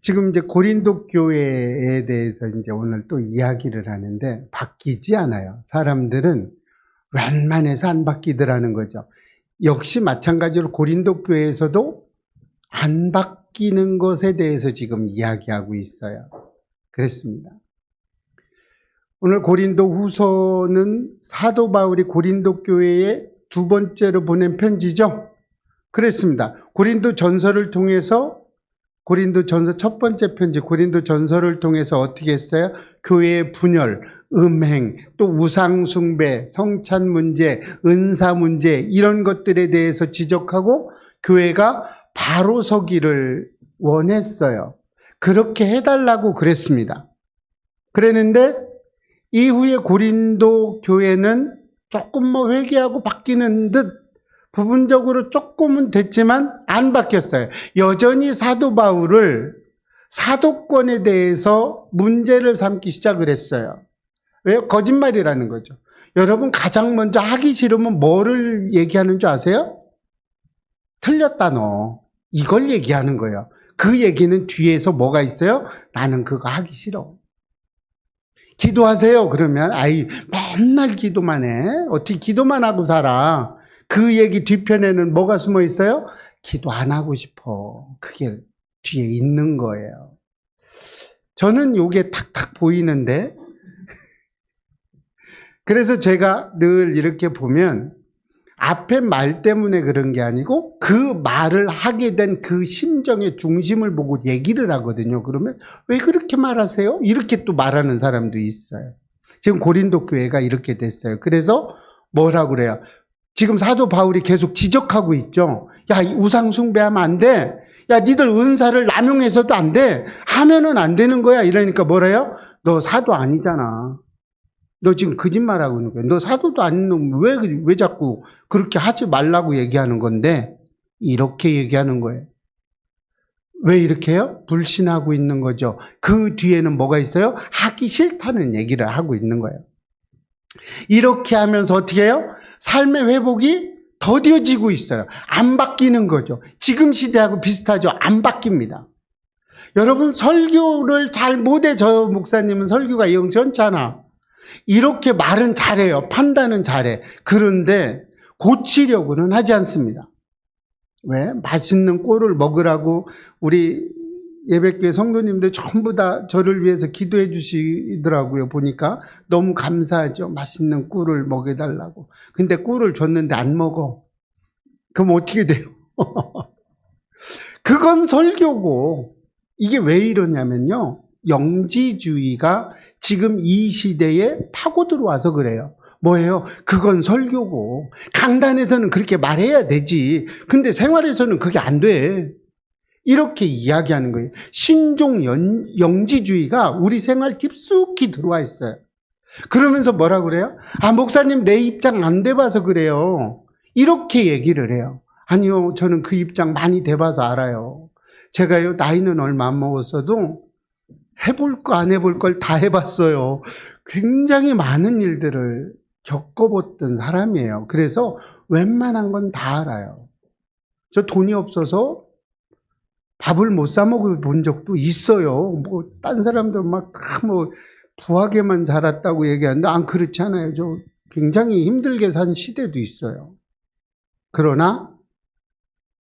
지금 이제 고린도 교회에 대해서 이제 오늘 또 이야기를 하는데 바뀌지 않아요. 사람들은 웬만해서 안 바뀌더라는 거죠. 역시 마찬가지로 고린도 교회에서도 안 바뀌는 것에 대해서 지금 이야기하고 있어요. 그렇습니다. 오늘 고린도 후서는 사도 바울이 고린도 교회에 두 번째로 보낸 편지죠. 그랬습니다. 고린도 전서를 통해서 고린도 전서 첫 번째 편지 고린도 전서를 통해서 어떻게 했어요? 교회의 분열, 음행, 또 우상 숭배, 성찬 문제, 은사 문제 이런 것들에 대해서 지적하고 교회가 바로 서기를 원했어요. 그렇게 해달라고 그랬습니다. 그랬는데 이후에 고린도 교회는 조금 회개하고 바뀌는 듯 부분적으로 조금은 됐지만 안 바뀌었어요. 여전히 사도 바울을 사도권에 대해서 문제를 삼기 시작을 했어요. 왜요? 거짓말이라는 거죠. 여러분 가장 먼저 하기 싫으면 뭐를 얘기하는 줄 아세요? 틀렸다 너. 이걸 얘기하는 거예요. 그 얘기는 뒤에서 뭐가 있어요? 나는 그거 하기 싫어. 기도하세요. 그러면 아이 맨날 기도만 해. 어떻게 기도만 하고 살아. 그 얘기 뒤편에는 뭐가 숨어 있어요? 기도 안 하고 싶어. 그게 뒤에 있는 거예요. 저는 이게 탁탁 보이는데 그래서 제가 늘 이렇게 보면 앞에 말 때문에 그런 게 아니고 그 말을 하게 된 그 심정의 중심을 보고 얘기를 하거든요. 그러면 왜 그렇게 말하세요? 이렇게 또 말하는 사람도 있어요. 지금 고린도 교회가 이렇게 됐어요. 그래서 뭐라고 그래요? 지금 사도 바울이 계속 지적하고 있죠. 야, 우상 숭배하면 안 돼. 야, 니들 은사를 남용해서도 안 돼. 하면은 안 되는 거야. 이러니까 뭐래요? 너 사도 아니잖아. 너 지금 거짓말하고 있는 거야. 너 사도도 아닌 놈 왜 자꾸 그렇게 하지 말라고 얘기하는 건데 이렇게 얘기하는 거예요. 왜 이렇게 해요? 불신하고 있는 거죠. 그 뒤에는 뭐가 있어요? 하기 싫다는 얘기를 하고 있는 거예요. 이렇게 하면서 어떻게 해요? 삶의 회복이 더뎌지고 있어요. 안 바뀌는 거죠. 지금 시대하고 비슷하죠. 안 바뀝니다. 여러분 설교를 잘 못해. 저 목사님은 설교가 영시원찮아. 이렇게 말은 잘해요. 판단은 잘해. 그런데 고치려고는 하지 않습니다. 왜? 맛있는 꼴을 먹으라고 우리 예배교회 성도님들 전부 다 저를 위해서 기도해 주시더라고요. 보니까 너무 감사하죠. 맛있는 꿀을 먹여달라고. 근데 꿀을 줬는데 안 먹어. 그럼 어떻게 돼요? 그건 설교고 이게 왜 이러냐면요. 영지주의가 지금 이 시대에 파고 들어와서 그래요. 뭐예요? 그건 설교고 강단에서는 그렇게 말해야 되지. 근데 생활에서는 그게 안 돼. 이렇게 이야기하는 거예요. 신종 영지주의가 우리 생활 깊숙이 들어와 있어요. 그러면서 뭐라 그래요? 아, 목사님 내 입장 안 돼봐서 그래요. 이렇게 얘기를 해요. 아니요, 저는 그 입장 많이 돼봐서 알아요. 제가요, 나이는 얼마 안 먹었어도 해볼 거 안 해볼 걸 다 해봤어요. 굉장히 많은 일들을 겪어봤던 사람이에요. 그래서 웬만한 건 다 알아요. 저 돈이 없어서 밥을 못 사 먹어본 적도 있어요. 뭐, 딴 사람들 막 다 뭐, 부하게만 자랐다고 얘기하는데, 안 그렇지 않아요. 저 굉장히 힘들게 산 시대도 있어요. 그러나,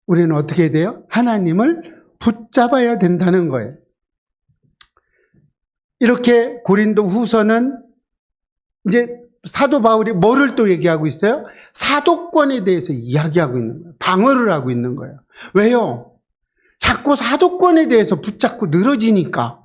우리는 어떻게 해야 돼요? 하나님을 붙잡아야 된다는 거예요. 이렇게 고린도 후서는 이제 사도 바울이 뭐를 또 얘기하고 있어요? 사도권에 대해서 이야기하고 있는 거예요. 방어를 하고 있는 거예요. 왜요? 자꾸 사도권에 대해서 붙잡고 늘어지니까.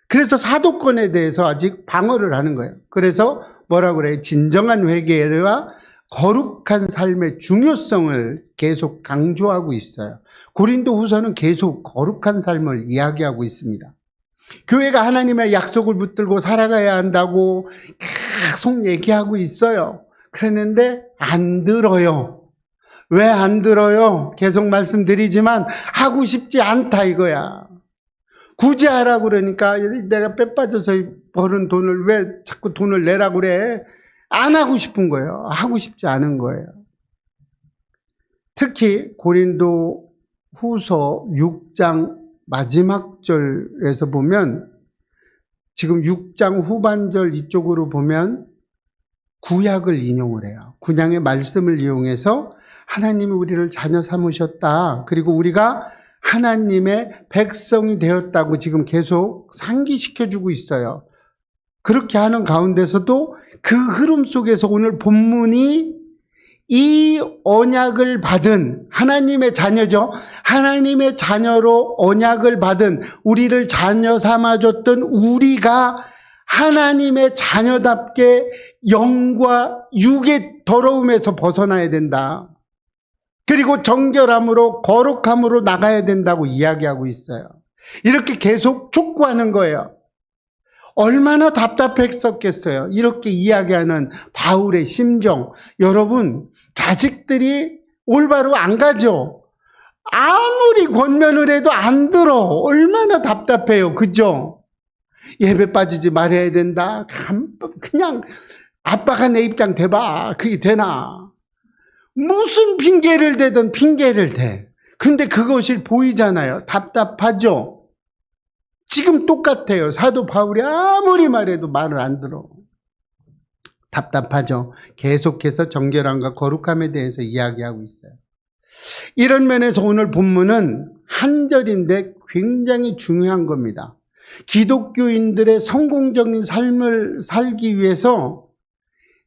그래서 사도권에 대해서 아직 방어를 하는 거예요. 그래서 뭐라고 그래요? 진정한 회개와 거룩한 삶의 중요성을 계속 강조하고 있어요. 고린도 후서는 계속 거룩한 삶을 이야기하고 있습니다. 교회가 하나님의 약속을 붙들고 살아가야 한다고 계속 얘기하고 있어요. 그랬는데 안 들어요. 왜 안 들어요? 계속 말씀드리지만 하고 싶지 않다 이거야. 굳이 하라고 그러니까 내가 빼빠져서 버는 돈을 왜 자꾸 돈을 내라고 그래? 안 하고 싶은 거예요. 하고 싶지 않은 거예요. 특히 고린도 후서 6장 마지막 절에서 보면 지금 6장 후반절 이쪽으로 보면 구약을 인용을 해요. 구약의 말씀을 이용해서 하나님이 우리를 자녀 삼으셨다. 그리고 우리가 하나님의 백성이 되었다고 지금 계속 상기시켜주고 있어요. 그렇게 하는 가운데서도 그 흐름 속에서 오늘 본문이 이 언약을 받은 하나님의 자녀죠. 하나님의 자녀로 언약을 받은 우리를 자녀 삼아줬던 우리가 하나님의 자녀답게 영과 육의 더러움에서 벗어나야 된다. 그리고 정결함으로 거룩함으로 나가야 된다고 이야기하고 있어요. 이렇게 계속 촉구하는 거예요. 얼마나 답답했었겠어요. 이렇게 이야기하는 바울의 심정. 여러분, 자식들이 올바로 안 가죠. 아무리 권면을 해도 안 들어. 얼마나 답답해요. 그죠? 예배 빠지지 말아야 된다. 그냥 아빠가 내 입장 대봐. 그게 되나? 무슨 핑계를 대든 핑계를 대. 근데 그것이 보이잖아요. 답답하죠? 지금 똑같아요. 사도 바울이 아무리 말해도 말을 안 들어. 답답하죠. 계속해서 정결함과 거룩함에 대해서 이야기하고 있어요. 이런 면에서 오늘 본문은 한 절인데 굉장히 중요한 겁니다. 기독교인들의 성공적인 삶을 살기 위해서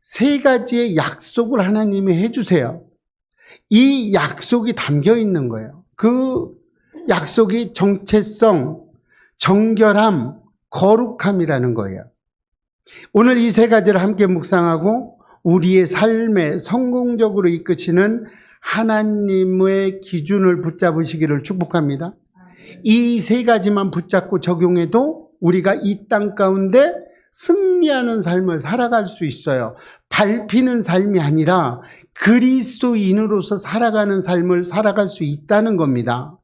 세 가지의 약속을 하나님이 해주세요. 이 약속이 담겨 있는 거예요. 그 약속이 정체성, 정결함, 거룩함이라는 거예요. 오늘 이 세 가지를 함께 묵상하고 우리의 삶에 성공적으로 이끄시는 하나님의 기준을 붙잡으시기를 축복합니다. 이 세 가지만 붙잡고 적용해도 우리가 이 땅 가운데 승리하는 삶을 살아갈 수 있어요. 밟히는 삶이 아니라 그리스도인으로서 살아가는 삶을 살아갈 수 있다는 겁니다.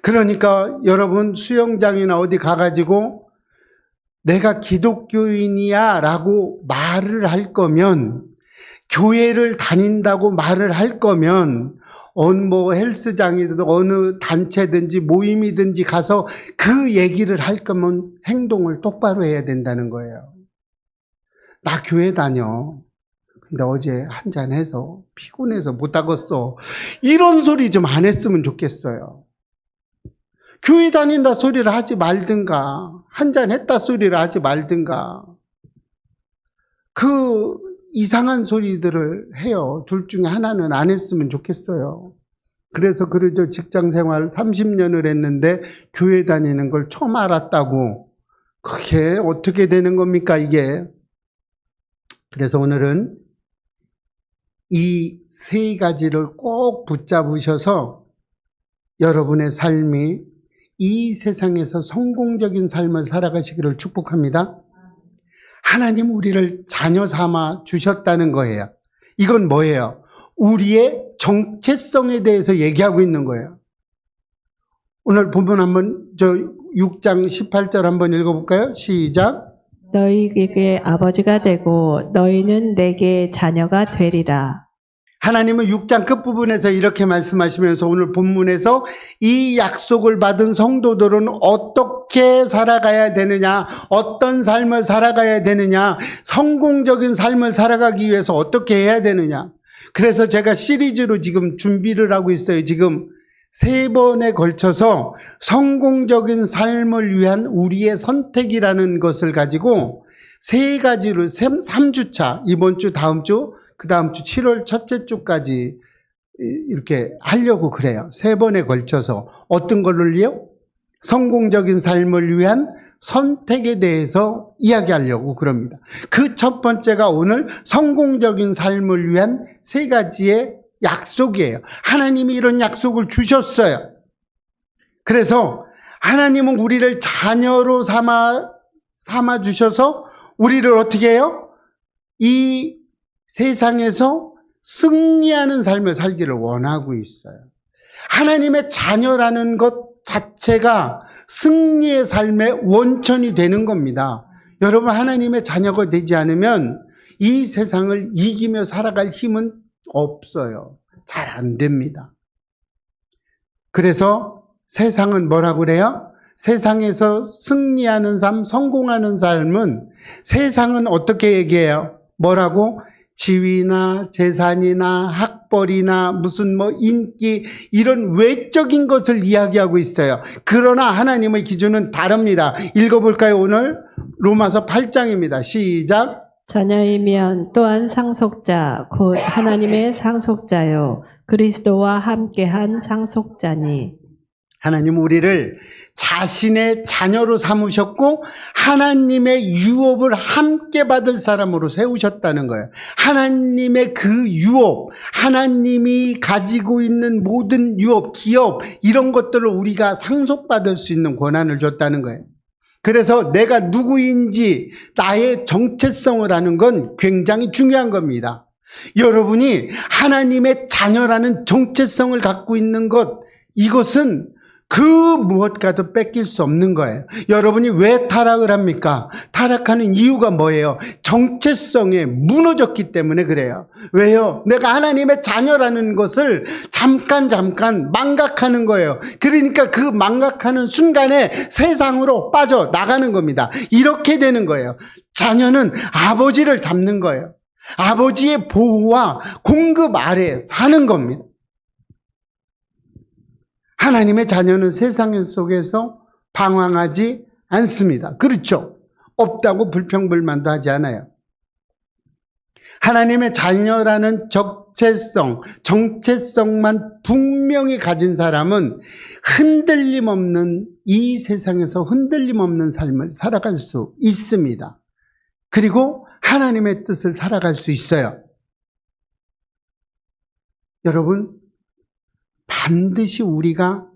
그러니까 여러분 수영장이나 어디 가가지고 내가 기독교인이야 라고 말을 할 거면, 교회를 다닌다고 말을 할 거면 어느 헬스장이든 어느 단체든지 모임이든지 가서 그 얘기를 할 거면 행동을 똑바로 해야 된다는 거예요. 나 교회 다녀. 근데 어제 한잔해서 피곤해서 못 하겠어. 이런 소리 좀 안 했으면 좋겠어요. 교회 다닌다 소리를 하지 말든가, 한잔했다 소리를 하지 말든가, 그 이상한 소리들을 해요. 둘 중에 하나는 안 했으면 좋겠어요. 그래서 그러죠. 직장 생활 30년을 했는데 교회 다니는 걸 처음 알았다고. 그게 어떻게 되는 겁니까, 이게? 그래서 오늘은 이 세 가지를 꼭 붙잡으셔서 여러분의 삶이 이 세상에서 성공적인 삶을 살아가시기를 축복합니다. 하나님 우리를 자녀 삼아 주셨다는 거예요. 이건 뭐예요? 우리의 정체성에 대해서 얘기하고 있는 거예요. 오늘 본문 한번 6장 18절 한번 읽어볼까요? 시작. 너희에게 아버지가 되고 너희는 내게 자녀가 되리라. 하나님은 6장 끝부분에서 이렇게 말씀하시면서 오늘 본문에서 이 약속을 받은 성도들은 어떻게 살아가야 되느냐, 어떤 삶을 살아가야 되느냐, 성공적인 삶을 살아가기 위해서 어떻게 해야 되느냐. 그래서 제가 시리즈로 지금 준비를 하고 있어요. 지금 3번에 걸쳐서 성공적인 삶을 위한 우리의 선택이라는 것을 가지고 3가지로 3주차, 이번 주, 다음 주, 그 다음 주 7월 첫째 주까지 이렇게 하려고 그래요. 3번에 걸쳐서. 어떤 걸로요? 성공적인 삶을 위한 선택에 대해서 이야기하려고 그럽니다. 그 첫 번째가 오늘 성공적인 삶을 위한 3가지의 약속이에요. 하나님이 이런 약속을 주셨어요. 그래서 하나님은 우리를 자녀로 삼아 주셔서 우리를 어떻게 해요? 이 세상에서 승리하는 삶을 살기를 원하고 있어요. 하나님의 자녀라는 것 자체가 승리의 삶의 원천이 되는 겁니다. 여러분, 하나님의 자녀가 되지 않으면 이 세상을 이기며 살아갈 힘은 없어요. 잘 안 됩니다. 그래서 세상은 뭐라고 그래요? 세상에서 승리하는 삶, 성공하는 삶은 세상은 어떻게 얘기해요? 뭐라고? 지위나 재산이나 학벌이나 무슨 뭐 인기 이런 외적인 것을 이야기하고 있어요. 그러나 하나님의 기준은 다릅니다. 읽어볼까요? 오늘 로마서 8장입니다. 시작. 자녀이면 또한 상속자 곧 하나님의 상속자요 그리스도와 함께한 상속자니. 하나님 우리를 자신의 자녀로 삼으셨고 하나님의 유업을 함께 받을 사람으로 세우셨다는 거예요. 하나님의 그 유업, 하나님이 가지고 있는 모든 유업, 기업 이런 것들을 우리가 상속받을 수 있는 권한을 줬다는 거예요. 그래서 내가 누구인지 나의 정체성을 아는 건 굉장히 중요한 겁니다. 여러분이 하나님의 자녀라는 정체성을 갖고 있는 것, 이것은 그 무엇과도 뺏길 수 없는 거예요. 여러분이 왜 타락을 합니까? 타락하는 이유가 뭐예요? 정체성에 무너졌기 때문에 그래요. 왜요? 내가 하나님의 자녀라는 것을 잠깐 망각하는 거예요. 그러니까 그 망각하는 순간에 세상으로 빠져나가는 겁니다. 이렇게 되는 거예요. 자녀는 아버지를 닮는 거예요. 아버지의 보호와 공급 아래에 사는 겁니다. 하나님의 자녀는 세상 속에서 방황하지 않습니다. 그렇죠? 없다고 불평불만도 하지 않아요. 하나님의 자녀라는 정체성만 분명히 가진 사람은 흔들림 없는 이 세상에서 흔들림 없는 삶을 살아갈 수 있습니다. 그리고 하나님의 뜻을 살아갈 수 있어요. 여러분, 반드시 우리가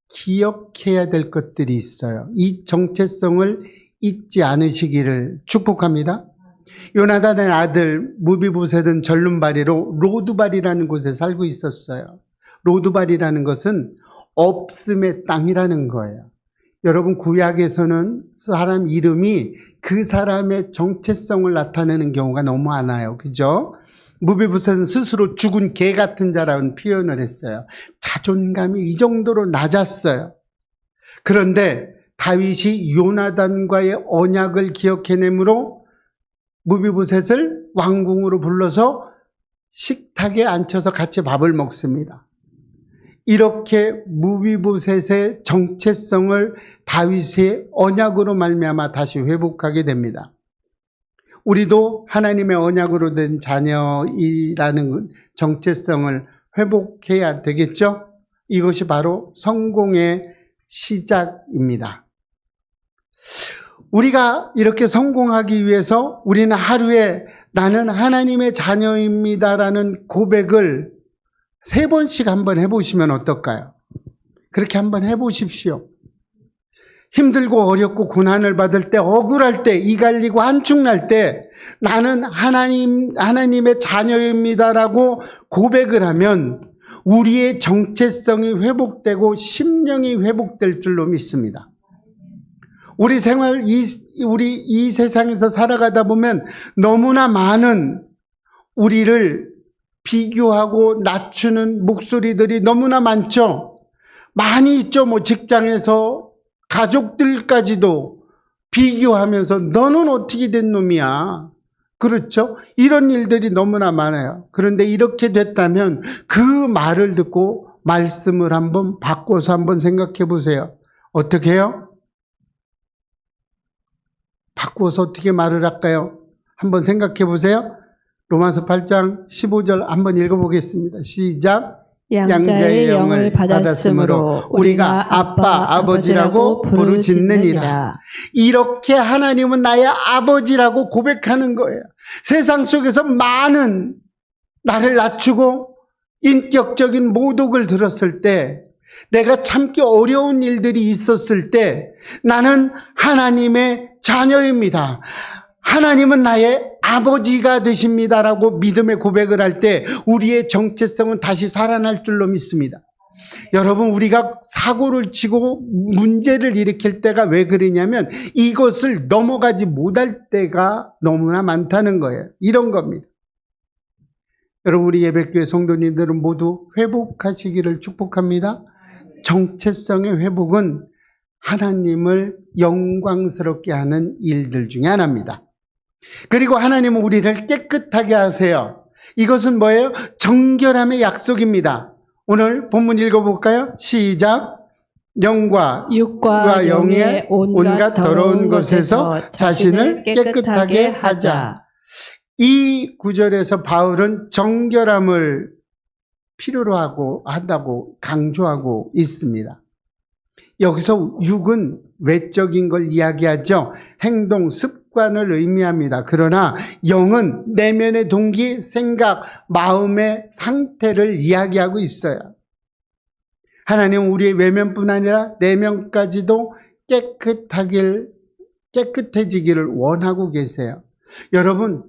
기억해야 될 것들이 있어요. 이 정체성을 잊지 않으시기를 축복합니다. 요나단의 아들 무비보셋은 절름발이로 로두발이라는 곳에 살고 있었어요. 로두발이라는 것은 없음의 땅이라는 거예요. 여러분, 구약에서는 사람 이름이 그 사람의 정체성을 나타내는 경우가 너무 많아요. 그죠? 무비보셋은 스스로 죽은 개 같은 자라는 표현을 했어요. 자존감이 이 정도로 낮았어요. 그런데 다윗이 요나단과의 언약을 기억해내므로 무비보셋을 왕궁으로 불러서 식탁에 앉혀서 같이 밥을 먹습니다. 이렇게 무비보셋의 정체성을 다윗의 언약으로 말미암아 다시 회복하게 됩니다. 우리도 하나님의 언약으로 된 자녀이라는 정체성을 회복해야 되겠죠? 이것이 바로 성공의 시작입니다. 우리가 이렇게 성공하기 위해서 우리는 하루에 나는 하나님의 자녀입니다라는 고백을 3번씩 한번 해보시면 어떨까요? 그렇게 한번 해보십시오. 힘들고 어렵고 고난을 받을 때, 억울할 때, 이 갈리고 한축 날 때 나는 하나님의 자녀입니다라고 고백을 하면 우리의 정체성이 회복되고 심령이 회복될 줄로 믿습니다. 우리 생활, 우리 이 세상에서 살아가다 보면 너무나 많은 우리를 비교하고 낮추는 목소리들이 너무나 많죠. 많이 있죠. 뭐 직장에서 가족들까지도 비교하면서 너는 어떻게 된 놈이야. 그렇죠? 이런 일들이 너무나 많아요. 그런데 이렇게 됐다면 그 말을 듣고 말씀을 한번 바꿔서 한번 생각해 보세요. 어떻게 해요? 바꾸어서 어떻게 말을 할까요? 한번 생각해 보세요. 로마서 8장 15절 한번 읽어보겠습니다. 시작. 양자의 영을 받았으므로 우리가 아빠, 아버지라고 부르짖느니라. 이렇게 하나님은 나의 아버지라고 고백하는 거예요. 세상 속에서 많은 나를 낮추고 인격적인 모독을 들었을 때, 내가 참기 어려운 일들이 있었을 때 나는 하나님의 자녀입니다. 하나님은 나의 아버지가 되십니다라고 믿음의 고백을 할 때 우리의 정체성은 다시 살아날 줄로 믿습니다. 여러분, 우리가 사고를 치고 문제를 일으킬 때가 왜 그러냐면 이것을 넘어가지 못할 때가 너무나 많다는 거예요. 이런 겁니다. 여러분, 우리 예배교회 성도님들은 모두 회복하시기를 축복합니다. 정체성의 회복은 하나님을 영광스럽게 하는 일들 중에 하나입니다. 그리고 하나님은 우리를 깨끗하게 하세요. 이것은 뭐예요? 정결함의 약속입니다. 오늘 본문 읽어볼까요? 시작. 영과 육과 영의 온갖 더러운 것에서 자신을 깨끗하게 하자. 이 구절에서 바울은 정결함을 필요로 한다고 강조하고 있습니다. 여기서 육은 외적인 걸 이야기하죠. 행동, 습관을 의미합니다. 그러나 영은 내면의 동기, 생각, 마음의 상태를 이야기하고 있어요. 하나님은 우리의 외면뿐 아니라 내면까지도 깨끗해지기를 원하고 계세요. 여러분,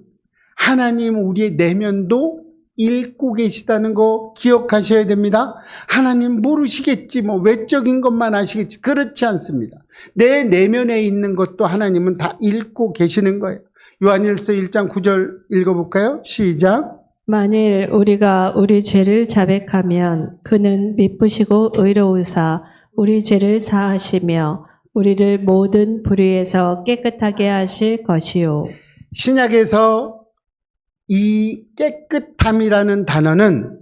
하나님 우리의 내면도 읽고 계시다는 거 기억하셔야 됩니다. 하나님 모르시겠지, 외적인 것만 아시겠지. 그렇지 않습니다. 내 내면에 있는 것도 하나님은 다 읽고 계시는 거예요. 요한일서 1장 9절 읽어볼까요? 시작. 만일 우리가 우리 죄를 자백하면 그는 미쁘시고 의로우사 우리 죄를 사하시며 우리를 모든 불의에서 깨끗하게 하실 것이요. 신약에서 이 깨끗함이라는 단어는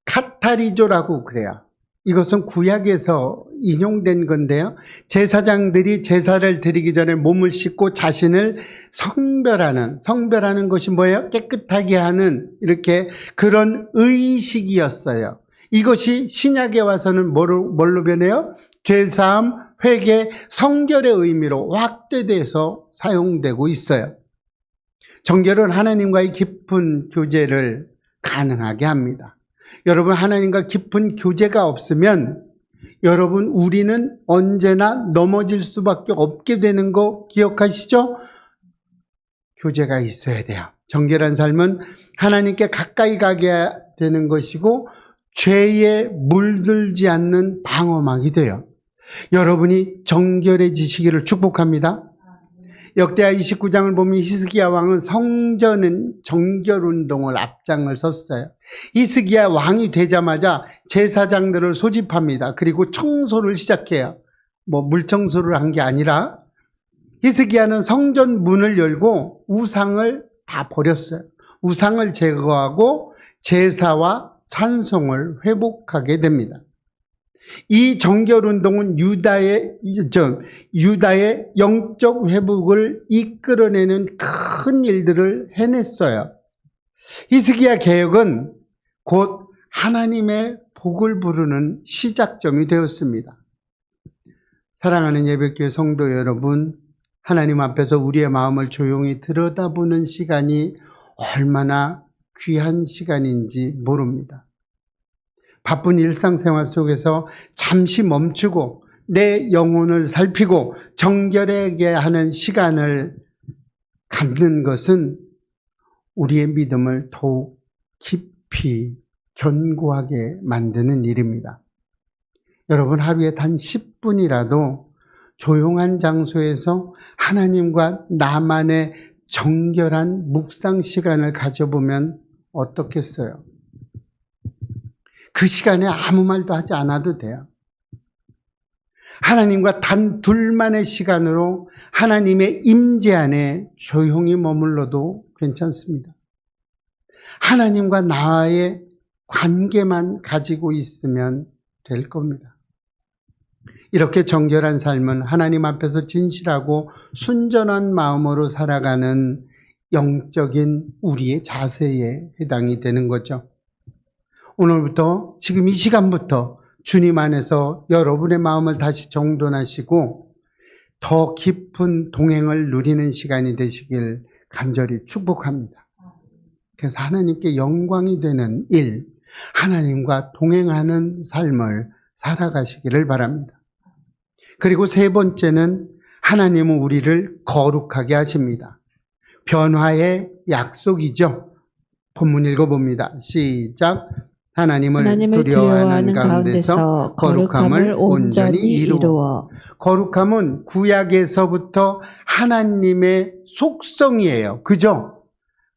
카타리조라고 그래요. 이것은 구약에서 인용된 건데요. 제사장들이 제사를 드리기 전에 몸을 씻고 자신을 성별하는 것이 뭐예요? 깨끗하게 하는 이렇게 그런 의식이었어요. 이것이 신약에 와서는 뭘로 변해요? 죄사함, 회개, 성결의 의미로 확대돼서 사용되고 있어요. 정결은 하나님과의 깊은 교제를 가능하게 합니다. 여러분, 하나님과 깊은 교제가 없으면 여러분, 우리는 언제나 넘어질 수밖에 없게 되는 거 기억하시죠? 교제가 있어야 돼요. 정결한 삶은 하나님께 가까이 가게 되는 것이고 죄에 물들지 않는 방어막이 돼요. 여러분이 정결해지시기를 축복합니다. 역대하 29장을 보면 히스기야 왕은 성전 정결운동을 앞장을 섰어요. 히스기야 왕이 되자마자 제사장들을 소집합니다. 그리고 청소를 시작해요. 물청소를 한 게 아니라 히스기야는 성전 문을 열고 우상을 다 버렸어요. 우상을 제거하고 제사와 찬송을 회복하게 됩니다. 이 정결운동은 유다의 영적 회복을 이끌어내는 큰 일들을 해냈어요. 히스기야 개혁은 곧 하나님의 복을 부르는 시작점이 되었습니다. 사랑하는 예배교회 성도 여러분, 하나님 앞에서 우리의 마음을 조용히 들여다보는 시간이 얼마나 귀한 시간인지 모릅니다. 바쁜 일상생활 속에서 잠시 멈추고 내 영혼을 살피고 정결하게 하는 시간을 갖는 것은 우리의 믿음을 더욱 깊이 견고하게 만드는 일입니다. 여러분, 하루에 단 10분이라도 조용한 장소에서 하나님과 나만의 정결한 묵상 시간을 가져보면 어떻겠어요? 그 시간에 아무 말도 하지 않아도 돼요. 하나님과 단 둘만의 시간으로 하나님의 임재 안에 조용히 머물러도 괜찮습니다. 하나님과 나와의 관계만 가지고 있으면 될 겁니다. 이렇게 정결한 삶은 하나님 앞에서 진실하고 순전한 마음으로 살아가는 영적인 우리의 자세에 해당이 되는 거죠. 오늘부터 지금 이 시간부터 주님 안에서 여러분의 마음을 다시 정돈하시고 더 깊은 동행을 누리는 시간이 되시길 간절히 축복합니다. 그래서 하나님께 영광이 되는 일, 하나님과 동행하는 삶을 살아가시기를 바랍니다. 그리고 세 번째는 하나님은 우리를 거룩하게 하십니다. 변화의 약속이죠. 본문 읽어봅니다. 시작. 하나님을 두려워하는 가운데서 거룩함을 온전히 이루어. 거룩함은 구약에서부터 하나님의 속성이에요. 그죠?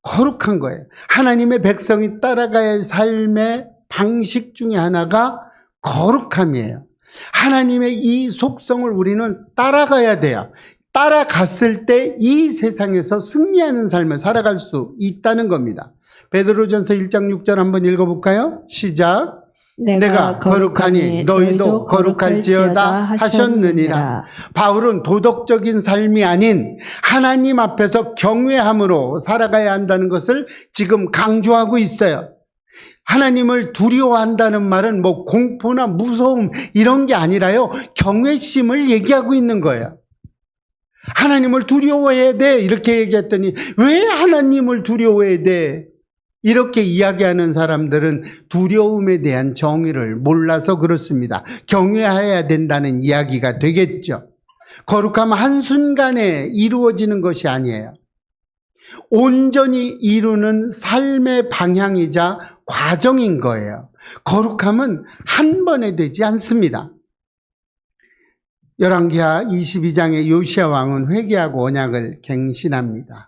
거룩한 거예요. 하나님의 백성이 따라가야 할 삶의 방식 중에 하나가 거룩함이에요. 하나님의 이 속성을 우리는 따라가야 돼요. 따라갔을 때 이 세상에서 승리하는 삶을 살아갈 수 있다는 겁니다. 베드로전서 1장 6절 한번 읽어볼까요? 시작. 내가 거룩하니 너희도 거룩할지어다 하셨느니라. 바울은 도덕적인 삶이 아닌 하나님 앞에서 경외함으로 살아가야 한다는 것을 지금 강조하고 있어요. 하나님을 두려워한다는 말은 뭐 공포나 무서움 이런 게 아니라요, 경외심을 얘기하고 있는 거예요. 하나님을 두려워해야 돼 이렇게 얘기했더니 왜 하나님을 두려워해야 돼? 이렇게 이야기하는 사람들은 두려움에 대한 정의를 몰라서 그렇습니다. 경외해야 된다는 이야기가 되겠죠. 거룩함은 한순간에 이루어지는 것이 아니에요. 온전히 이루는 삶의 방향이자 과정인 거예요. 거룩함은 한 번에 되지 않습니다. 열왕기하 22장의 요시야 왕은 회개하고 언약을 갱신합니다.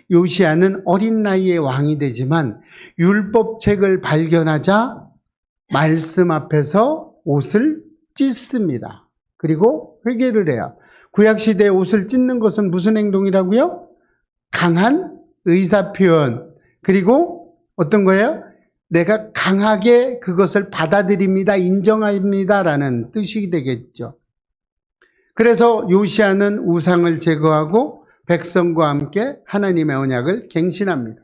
요시야는 어린 나이에 왕이 되지만 율법책을 발견하자 말씀 앞에서 옷을 찢습니다. 그리고 회개를 해요. 구약시대에 옷을 찢는 것은 무슨 행동이라고요? 강한 의사표현. 그리고 어떤 거예요? 내가 강하게 그것을 받아들입니다. 인정합니다. 라는 뜻이 되겠죠. 그래서 요시야는 우상을 제거하고 백성과 함께 하나님의 언약을 갱신합니다.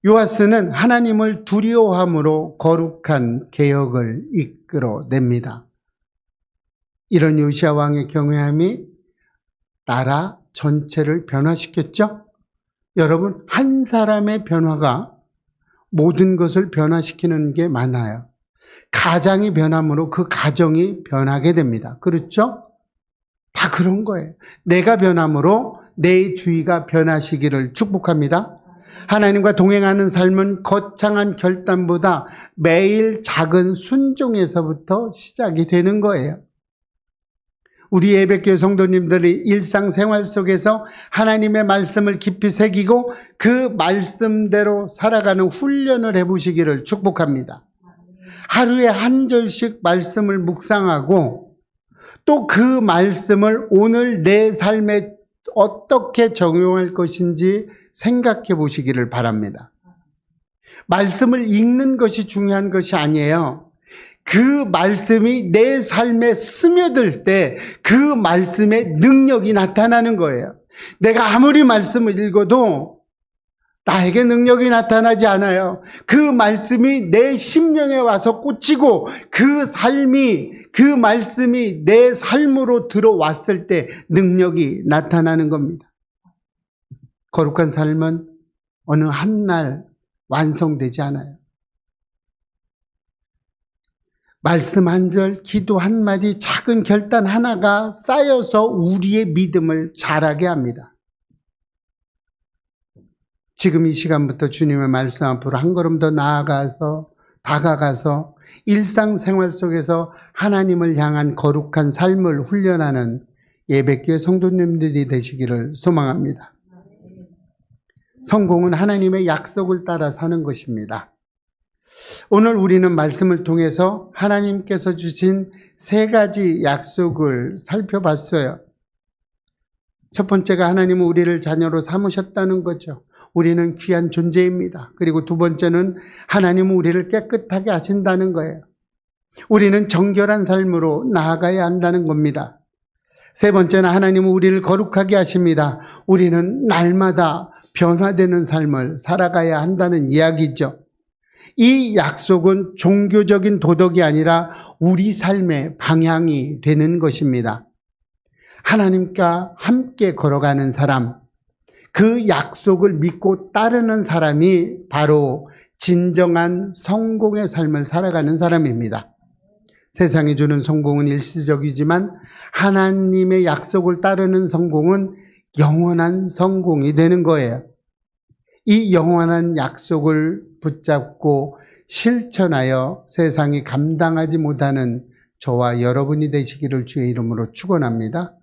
요아스는 하나님을 두려워함으로 거룩한 개혁을 이끌어냅니다. 이런 요시야 왕의 경외함이 나라 전체를 변화시켰죠? 여러분, 한 사람의 변화가 모든 것을 변화시키는 게 많아요. 가장이 변함으로 그 가정이 변하게 됩니다. 그렇죠? 다 그런 거예요. 내가 변함으로 내 주위가 변하시기를 축복합니다. 하나님과 동행하는 삶은 거창한 결단보다 매일 작은 순종에서부터 시작이 되는 거예요. 우리 예배교회 성도님들이 일상생활 속에서 하나님의 말씀을 깊이 새기고 그 말씀대로 살아가는 훈련을 해보시기를 축복합니다. 하루에 한 절씩 말씀을 묵상하고 또 그 말씀을 오늘 내 삶에 어떻게 적용할 것인지 생각해 보시기를 바랍니다. 말씀을 읽는 것이 중요한 것이 아니에요. 그 말씀이 내 삶에 스며들 때 그 말씀의 능력이 나타나는 거예요. 내가 아무리 말씀을 읽어도 나에게 능력이 나타나지 않아요. 그 말씀이 내 심령에 와서 꽂히고 그 말씀이 내 삶으로 들어왔을 때 능력이 나타나는 겁니다. 거룩한 삶은 어느 한 날 완성되지 않아요. 말씀 한 절, 기도 한 마디, 작은 결단 하나가 쌓여서 우리의 믿음을 자라게 합니다. 지금 이 시간부터 주님의 말씀 앞으로 한 걸음 더 다가가서 일상생활 속에서 하나님을 향한 거룩한 삶을 훈련하는 예배교회 성도님들이 되시기를 소망합니다. 성공은 하나님의 약속을 따라 사는 것입니다. 오늘 우리는 말씀을 통해서 하나님께서 주신 3가지 약속을 살펴봤어요. 첫 번째가 하나님은 우리를 자녀로 삼으셨다는 거죠. 우리는 귀한 존재입니다. 그리고 두 번째는 하나님은 우리를 깨끗하게 하신다는 거예요. 우리는 정결한 삶으로 나아가야 한다는 겁니다. 세 번째는 하나님은 우리를 거룩하게 하십니다. 우리는 날마다 변화되는 삶을 살아가야 한다는 이야기죠. 이 약속은 종교적인 도덕이 아니라 우리 삶의 방향이 되는 것입니다. 하나님과 함께 걸어가는 사람, 그 약속을 믿고 따르는 사람이 바로 진정한 성공의 삶을 살아가는 사람입니다. 세상이 주는 성공은 일시적이지만 하나님의 약속을 따르는 성공은 영원한 성공이 되는 거예요. 이 영원한 약속을 붙잡고 실천하여 세상이 감당하지 못하는 저와 여러분이 되시기를 주의 이름으로 축원합니다.